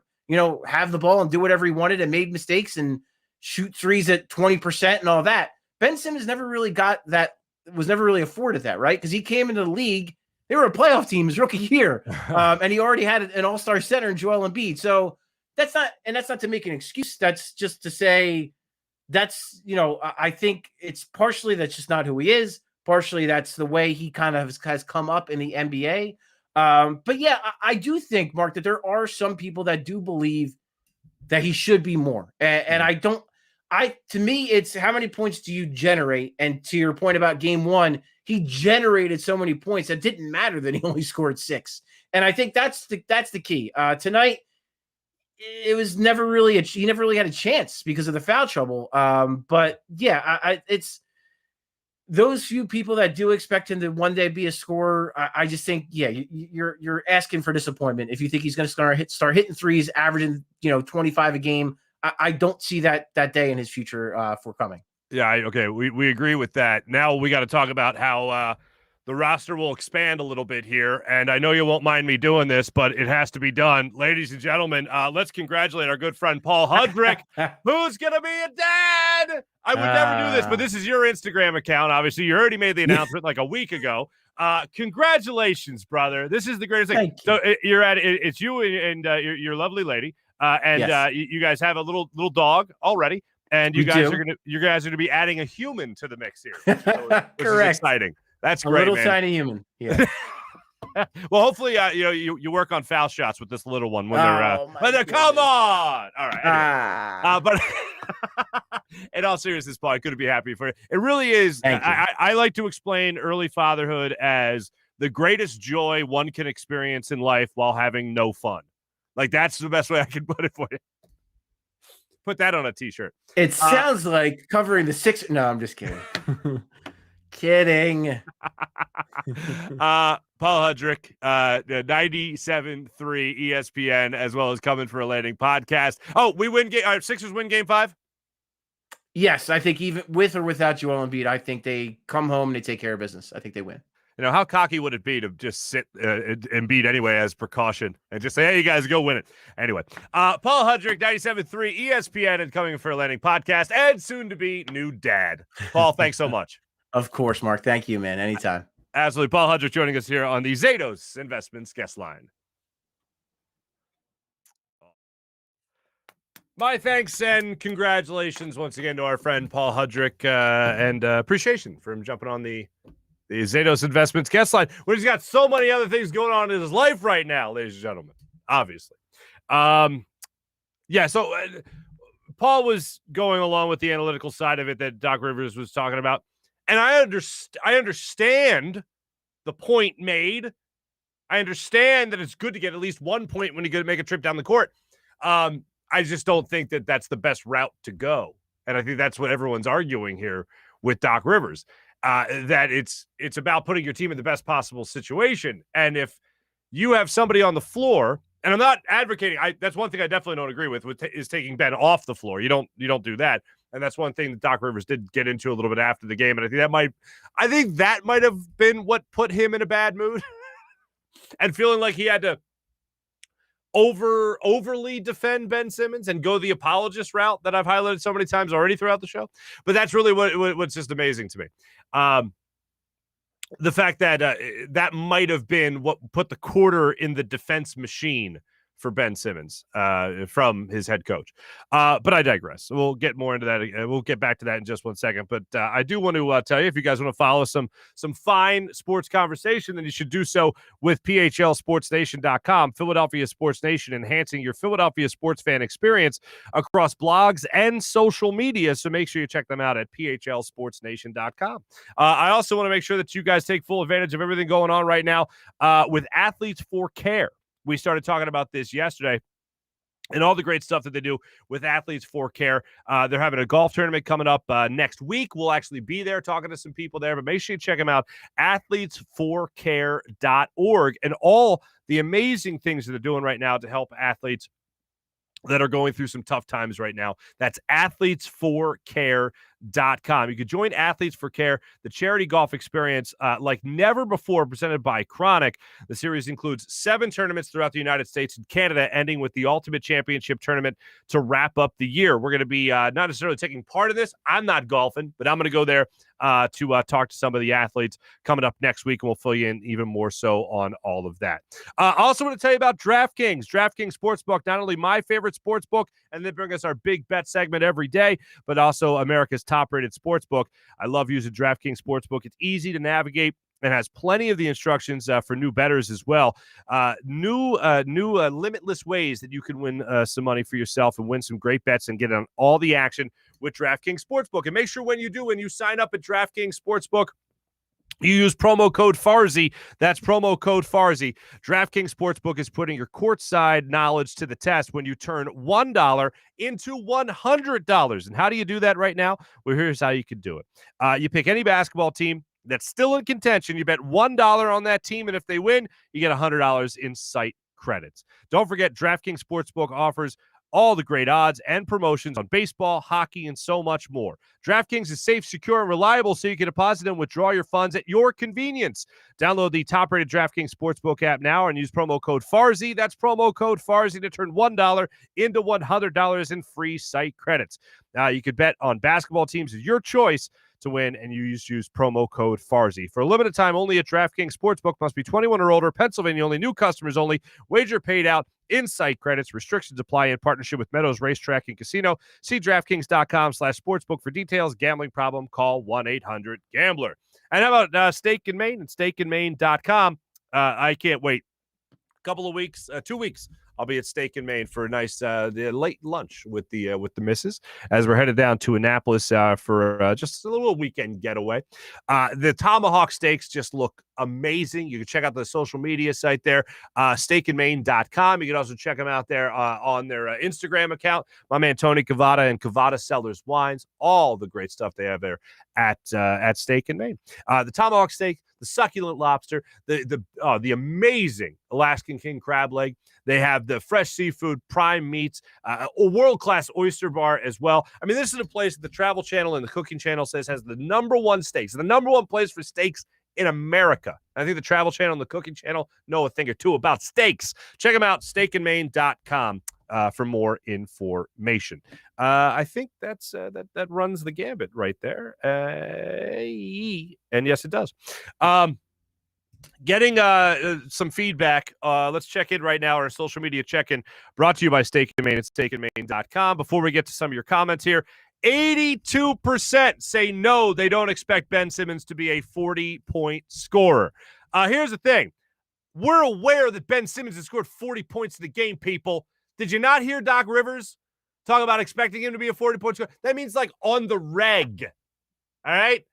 have the ball and do whatever he wanted and made mistakes and shoot threes at 20% and all that. Ben Simmons never really got that, was never really afforded that, right? Because he came into the league, they were a playoff team his rookie year. And he already had an all-star center in Joel Embiid. So that's not to make an excuse. That's just to say that's, I think it's partially that's just not who he is. Partially that's the way he kind of has come up in the NBA. But yeah, I do think, Mark, that there are some people that do believe that he should be more. And to me, it's how many points do you generate? And to your point about game one, he generated so many points that didn't matter that he only scored 6. And I think that's the key. Tonight, it was he never really had a chance because of the foul trouble. But yeah, it's those few people that do expect him to one day be a scorer. I just think, yeah, you're asking for disappointment if you think he's going to start hitting threes, averaging 25 a game. I don't see that day in his future forthcoming. Yeah, okay, we agree with that. Now we got to talk about how the roster will expand a little bit here, and I know you won't mind me doing this, but it has to be done. Ladies and gentlemen, let's congratulate our good friend Paul Hudrick, who's going to be a dad. I would never do this, but this is your Instagram account. Obviously, you already made the announcement like a week ago. Congratulations, brother. This is the greatest thing. So it's you and your lovely lady, and yes. You guys have a little dog already. And you guys are gonna be adding a human to the mix here. So, which is exciting. That's great, a little man. Tiny human. Yeah. Well, hopefully, you work on foul shots with this little one when they're come on. All right. Anyway. But in all seriousness, Paul, I couldn't be happy for you. It really is. I like to explain early fatherhood as the greatest joy one can experience in life while having no fun. Like, that's the best way I can put it for you. Put that on a t-shirt. It sounds like covering the 6. No, I'm just kidding. Kidding. Paul Hudrick, 97.3 ESPN, as well as Coming for a Landing podcast. Oh, we win our Sixers win game 5? Yes, I think even with or without Joel Embiid, I think they come home and they take care of business. I think they win. How cocky would it be to just sit and beat anyway as precaution and just say, hey, you guys go win it. Anyway, Paul Hudrick, 97.3 ESPN and Coming for a Landing podcast, and soon to be new dad. Paul, thanks so much. Of course, Mark. Thank you, man. Anytime. Absolutely. Paul Hudrick joining us here on the Zatos Investments guest line. My thanks and congratulations once again to our friend Paul Hudrick, and appreciation for him jumping on the Zatos Investments guest line, where he's got so many other things going on in his life right now, ladies and gentlemen, obviously. So Paul was going along with the analytical side of it that Doc Rivers was talking about, and I understand the point made. I understand that it's good to get at least 1 point when you make a trip down the court. I just don't think that that's the best route to go. And I think that's what everyone's arguing here with Doc Rivers, that it's about putting your team in the best possible situation. And if you have somebody on the floor, and I'm not advocating, that's one thing I definitely don't agree with is taking Ben off the floor. You don't do that. And that's one thing that Doc Rivers did get into a little bit after the game. And I think that might have been what put him in a bad mood and feeling like he had to overly defend Ben Simmons and go the apologist route that I've highlighted so many times already throughout the show. But that's really what's just amazing to me. The fact that that might have been what put the quarter in the defense machine for Ben Simmons from his head coach. But I digress. We'll get more into that. We'll get back to that in just one second. But I do want to tell you, if you guys want to follow some fine sports conversation, then you should do so with PHLSportsNation.com. Philadelphia Sports Nation, enhancing your Philadelphia sports fan experience across blogs and social media. So make sure you check them out at PHLSportsNation.com. I also want to make sure that you guys take full advantage of everything going on right now with Athletes for Care. We started talking about this yesterday and all the great stuff that they do with Athletes for Care. They're having a golf tournament coming up next week. We'll actually be there talking to some people there, but make sure you check them out, athletesforcare.org, and all the amazing things that they're doing right now to help athletes that are going through some tough times right now. That's athletesforcare.com. You can join Athletes for Care, the charity golf experience like never before, presented by Chronic. The series includes 7 tournaments throughout the United States and Canada, ending with the Ultimate Championship Tournament to wrap up the year. We're going to be not necessarily taking part in this. I'm not golfing, but I'm going to go there to talk to some of the athletes coming up next week, and we'll fill you in even more so on all of that. I also want to tell you about DraftKings Sportsbook, not only my favorite sports book, and they bring us our big bet segment every day, but also America's top-rated sports book. I love using DraftKings Sportsbook. It's easy to navigate and has plenty of the instructions for new bettors as well. New limitless ways that you can win some money for yourself and win some great bets and get on all the action with DraftKings Sportsbook. And make sure when you sign up at DraftKings Sportsbook, you use promo code Farzy. That's promo code Farzy. DraftKings Sportsbook is putting your courtside knowledge to the test when you turn $1 into $100. And how do you do that right now? Well, here's how you can do it. You pick any basketball team that's still in contention. You bet $1 on that team, and if they win, you get $100 in site credits. Don't forget, DraftKings Sportsbook offers all the great odds and promotions on baseball, hockey, and so much more. DraftKings is safe, secure, and reliable, so you can deposit and withdraw your funds at your convenience. Download the top-rated DraftKings Sportsbook app now and use promo code Farzy. That's promo code Farzy to turn $1 into $100 in free site credits. You could bet on basketball teams of your choice to win, and you use promo code Farzy. For a limited time only at DraftKings Sportsbook, must be 21 or older, Pennsylvania only, new customers only, wager paid out, in-site credits, restrictions apply in partnership with Meadows Racetrack and Casino. See DraftKings.com/sportsbook for details. Gambling problem, call 1-800-GAMBLER. And how about Steak and Maine and SteakandMaine.com? I can't wait. Couple of weeks, 2 weeks, I'll be at Steak and Maine for a nice the late lunch with the missus as we're headed down to Annapolis for just a little weekend getaway. The tomahawk steaks just look amazing. You can check out the social media site there, steakandmaine.com. You can also check them out there on their Instagram account. My man Tony Cavada and Cavada Cellars Wines, all the great stuff they have there at Steak and Maine. The tomahawk steak, the succulent lobster, the amazing Alaskan king crab leg. They have the fresh seafood, prime meats, a world-class oyster bar as well. I mean, this is a place that the Travel Channel and the Cooking Channel says has the number one steaks, the number one place for steaks in America. I think the Travel Channel and the Cooking Channel know a thing or two about steaks. Check them out, steakandmaine.com. For more information. I think that runs the gambit right there. And yes, it does. Getting some feedback. Let's check in right now. Our social media check-in brought to you by Steak and Maine at steakandmaine.com. Before we get to some of your comments here, 82% say no, they don't expect Ben Simmons to be a 40-point scorer. Here's the thing. We're aware that Ben Simmons has scored 40 points in the game, people. Did you not hear Doc Rivers talk about expecting him to be a 40-point scorer? That means like on the reg. All right?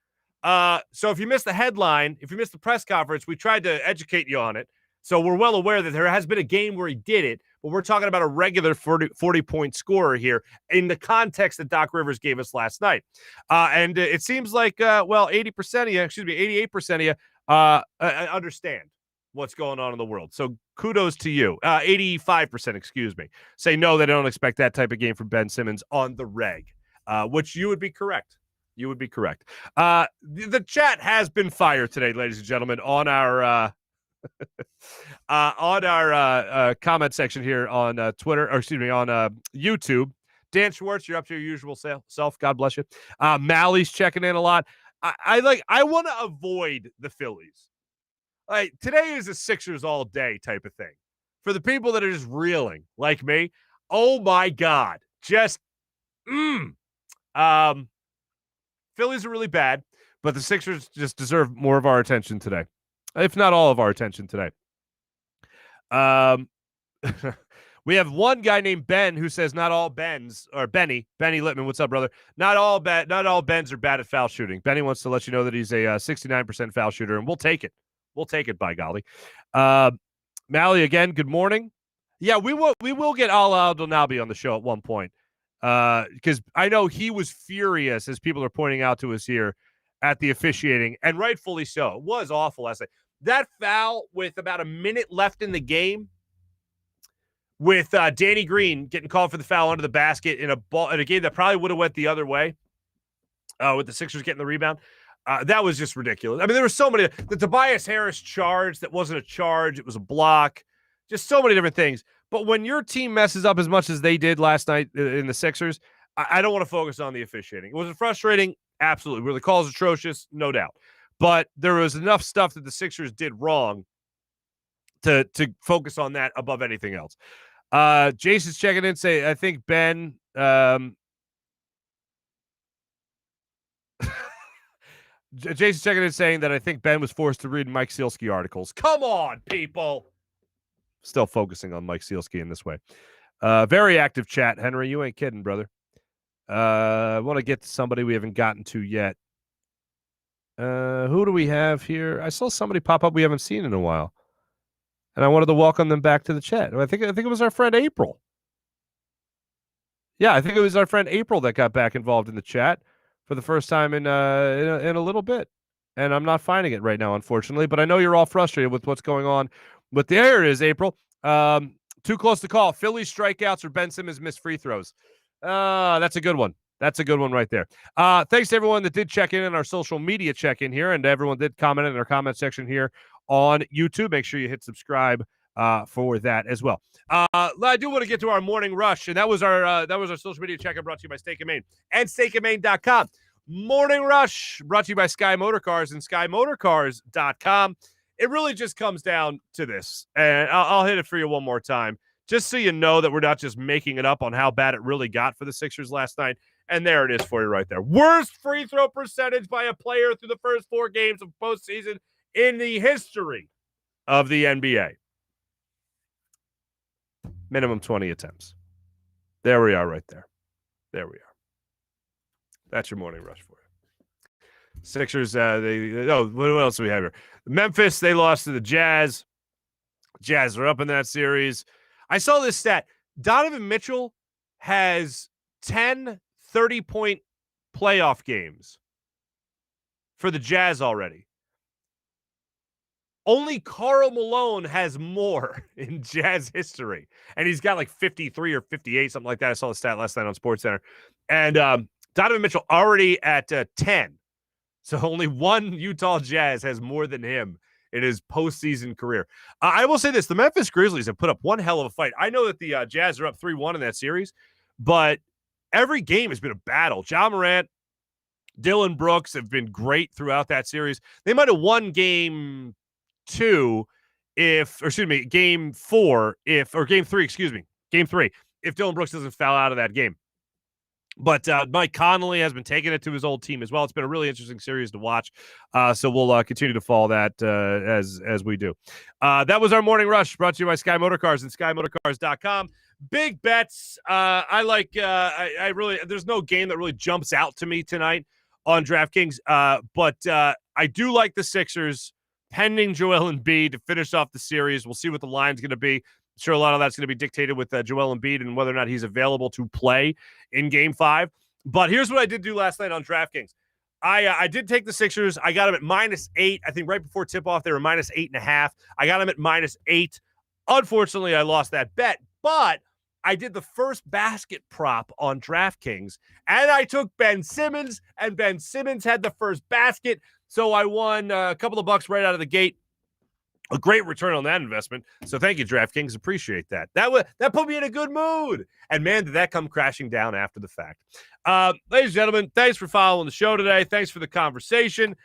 So if you missed the headline, if you missed the press conference, we tried to educate you on it. So we're well aware that there has been a game where he did it, but we're talking about a regular 40-point scorer here in the context that Doc Rivers gave us last night. And it seems like, 88% of you understand what's going on in the world. So kudos to you. 85%, excuse me, say no, they don't expect that type of game from Ben Simmons on the reg, which you would be correct. You would be correct. The chat has been fired today, ladies and gentlemen, on our comment section here on Twitter, or excuse me, on YouTube. Dan Schwartz, you're up to your usual self. God bless you. Mally's checking in a lot. I want to avoid the Phillies. Like, today is a Sixers all day type of thing. For the people that are just reeling like me, oh my God. Just Phillies are really bad, but the Sixers just deserve more of our attention today, if not all of our attention today. We have one guy named Ben who says not all Bens, or Benny Littman. What's up, brother? Not all Bens are bad at foul shooting. Benny wants to let you know that he's a 69% foul shooter, and we'll take it. We'll take it, by golly. Mally, again, good morning. Yeah, we will get Al Donabi on the show at one point. Because I know he was furious, as people are pointing out to us here, at the officiating, and rightfully so. It was awful last night. That foul with about a minute left in the game, with Danny Green getting called for the foul under the basket in a game that probably would have went the other way, with the Sixers getting the rebound. That was just ridiculous. I mean, there were so many. The Tobias Harris charge that wasn't a charge. It was a block. Just so many different things. But when your team messes up as much as they did last night in the Sixers, I don't want to focus on the officiating. Was it frustrating? Absolutely. Were the calls atrocious? No doubt. But there was enough stuff that the Sixers did wrong to focus on that above anything else. Jason's checking in, say, I think Ben... Jason's checking in, saying that I think Ben was forced to read Mike Sealski articles. Come on, people! Still focusing on Mike Sealski in this way. Very active chat, Henry. You ain't kidding, brother. I want to get to somebody we haven't gotten to yet. Who do we have here? I saw somebody pop up we haven't seen in a while, and I wanted to welcome them back to the chat. I think it was our friend April. Yeah, I think it was our friend April that got back involved in the chat for the first time in a little bit, and I'm not finding it right now, unfortunately. But I know you're all frustrated with what's going on. But there it is, April. Too close to call. Phillies strikeouts or Ben Simmons missed free throws. That's a good one. That's a good one right there. Thanks to everyone that did check in our social media check-in here, and everyone did comment in our comment section here on YouTube. Make sure you hit subscribe for that as well. I do want to get to our morning rush, and that was our social media check-in brought to you by Steak and Maine and steakandmaine.com. Morning Rush brought to you by Sky Motorcars and skymotorcars.com. It really just comes down to this, and I'll hit it for you one more time, just so you know that we're not just making it up on how bad it really got for the Sixers last night. And there it is for you right there. Worst free throw percentage by a player through the first 4 games of postseason in the history of the NBA. Minimum 20 attempts. There we are right there. There we are. That's your morning rush for you. Sixers, what else do we have here? Memphis, they lost to the Jazz. Jazz are up in that series. I saw this stat. Donovan Mitchell has 10 30-point playoff games for the Jazz already. Only Karl Malone has more in Jazz history. And he's got like 53 or 58, something like that. I saw the stat last night on SportsCenter. And Donovan Mitchell already at 10. So only one Utah Jazz has more than him in his postseason career. I will say this. The Memphis Grizzlies have put up one hell of a fight. I know that the Jazz are up 3-1 in that series, but every game has been a battle. Ja Morant, Dylan Brooks have been great throughout that series. They might have won game 3, game 3, game 3, if Dylan Brooks doesn't foul out of that game. But Mike Conley has been taking it to his old team as well. It's been a really interesting series to watch. So we'll continue to follow that as we do. That was our morning rush brought to you by Sky Motorcars and skymotorcars.com. Big bets. I really, there's no game that really jumps out to me tonight on DraftKings. But I do like the Sixers pending Joel Embiid to finish off the series. We'll see what the line's going to be. sure a lot of that's going to be dictated with Joel Embiid and whether or not he's available to play in Game 5. But here's what I did do last night on DraftKings. I did take the Sixers. I got them at -8. I think right before tip-off, they were -8.5. I got them at -8. Unfortunately, I lost that bet, but I did the first basket prop on DraftKings, and I took Ben Simmons, and Ben Simmons had the first basket, so I won a couple of bucks right out of the gate. A great return on that investment. So thank you, DraftKings. Appreciate that. That put me in a good mood. And man, did that come crashing down after the fact. Ladies and gentlemen, thanks for following the show today. Thanks for the conversation.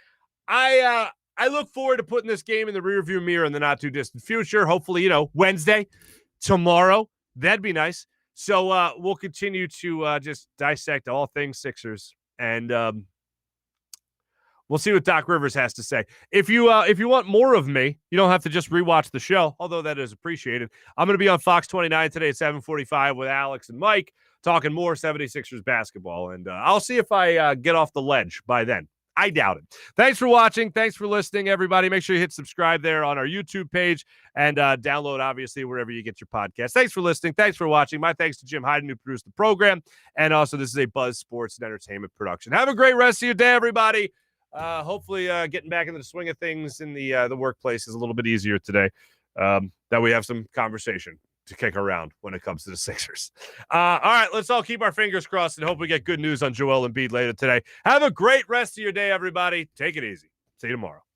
I look forward to putting this game in the rearview mirror in the not too distant future. Hopefully, Wednesday, tomorrow. That'd be nice. So we'll continue to just dissect all things Sixers, and we'll see what Doc Rivers has to say. If you want more of me, you don't have to just rewatch the show, although that is appreciated. I'm going to be on Fox 29 today at 7:45 with Alex and Mike talking more 76ers basketball, and I'll see if I get off the ledge by then. I doubt it. Thanks for watching. Thanks for listening, everybody. Make sure you hit subscribe there on our YouTube page and download, obviously, wherever you get your podcast. Thanks for listening. Thanks for watching. My thanks to Jim Hyden, who produced the program. And also, this is a Buzz Sports and Entertainment production. Have a great rest of your day, everybody. Hopefully, getting back into the swing of things in the workplace is a little bit easier today. That we have some conversation to kick around when it comes to the Sixers. All right, let's all keep our fingers crossed and hope we get good news on Joel Embiid later today. Have a great rest of your day, everybody. Take it easy. See you tomorrow.